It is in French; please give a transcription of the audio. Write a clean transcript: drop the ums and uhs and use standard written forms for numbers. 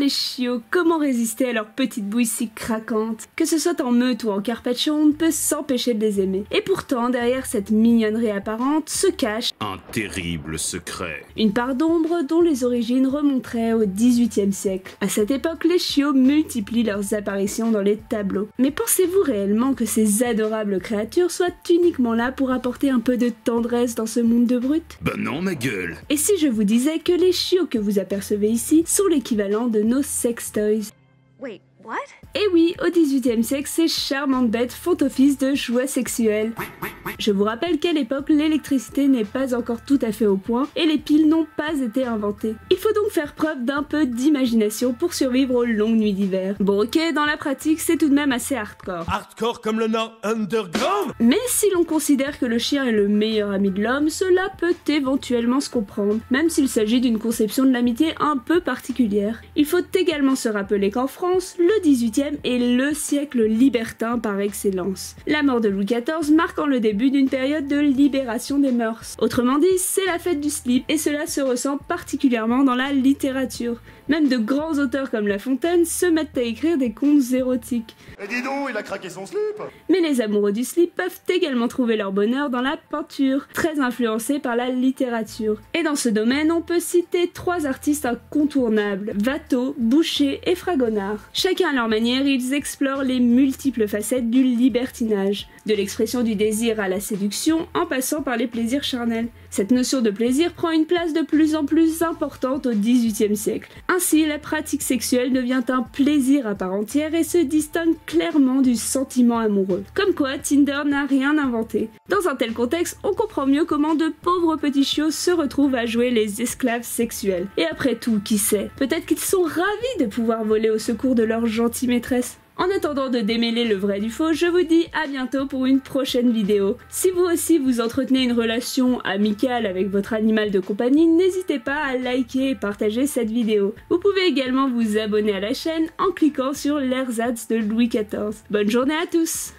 les chiots, comment résister à leur petite bouille si craquante? Que ce soit en meute ou en carpaccio, on ne peut s'empêcher de les aimer. Et pourtant, derrière cette mignonnerie apparente se cache un terrible secret. Une part d'ombre dont les origines remonteraient au XVIIIe siècle. À cette époque, les chiots multiplient leurs apparitions dans les tableaux. Mais pensez-vous réellement que ces adorables créatures soient uniquement là pour apporter un peu de tendresse dans ce monde de brutes? Ben non, ma gueule. Et si je vous disais que les chiots que vous apercevez ici sont l'équivalent de nos sex toys? Wait, what? Et oui, au XVIIIe siècle, ces charmantes bêtes font office de jouets sexuels. Je vous rappelle qu'à l'époque, l'électricité n'est pas encore tout à fait au point et les piles n'ont pas été inventées. Il faut donc faire preuve d'un peu d'imagination pour survivre aux longues nuits d'hiver. Bon ok, dans la pratique, c'est tout de même assez hardcore. Hardcore comme le Nord Underground? Mais si l'on considère que le chien est le meilleur ami de l'homme, cela peut éventuellement se comprendre, même s'il s'agit d'une conception de l'amitié un peu particulière. Il faut également se rappeler qu'en France, le 18e est le siècle libertin par excellence. La mort de Louis XIV marquant le début d'une période de libération des mœurs. Autrement dit, c'est la fête du slip, et cela se ressent particulièrement dans la littérature. Même de grands auteurs comme La Fontaine se mettent à écrire des contes érotiques. Et dis donc, il a craqué son slip! Mais les amoureux du slip peuvent également trouver leur bonheur dans la peinture, très influencée par la littérature. Et dans ce domaine, on peut citer 3 artistes incontournables, Watteau, Boucher et Fragonard. Chacun à leur manière, ils explorent les multiples facettes du libertinage, de l'expression du désir à la séduction, en passant par les plaisirs charnels. Cette notion de plaisir prend une place de plus en plus importante au XVIIIe siècle. Ainsi, la pratique sexuelle devient un plaisir à part entière et se distingue clairement du sentiment amoureux. Comme quoi, Tinder n'a rien inventé. Dans un tel contexte, on comprend mieux comment de pauvres petits chiots se retrouvent à jouer les esclaves sexuels. Et après tout, qui sait? Peut-être qu'ils sont ravis de pouvoir voler au secours de leur gentille maîtresse. En attendant de démêler le vrai du faux, je vous dis à bientôt pour une prochaine vidéo. Si vous aussi vous entretenez une relation amicale avec votre animal de compagnie, n'hésitez pas à liker et partager cette vidéo. Vous pouvez également vous abonner à la chaîne en cliquant sur l'ersatz de Louis XIV. Bonne journée à tous!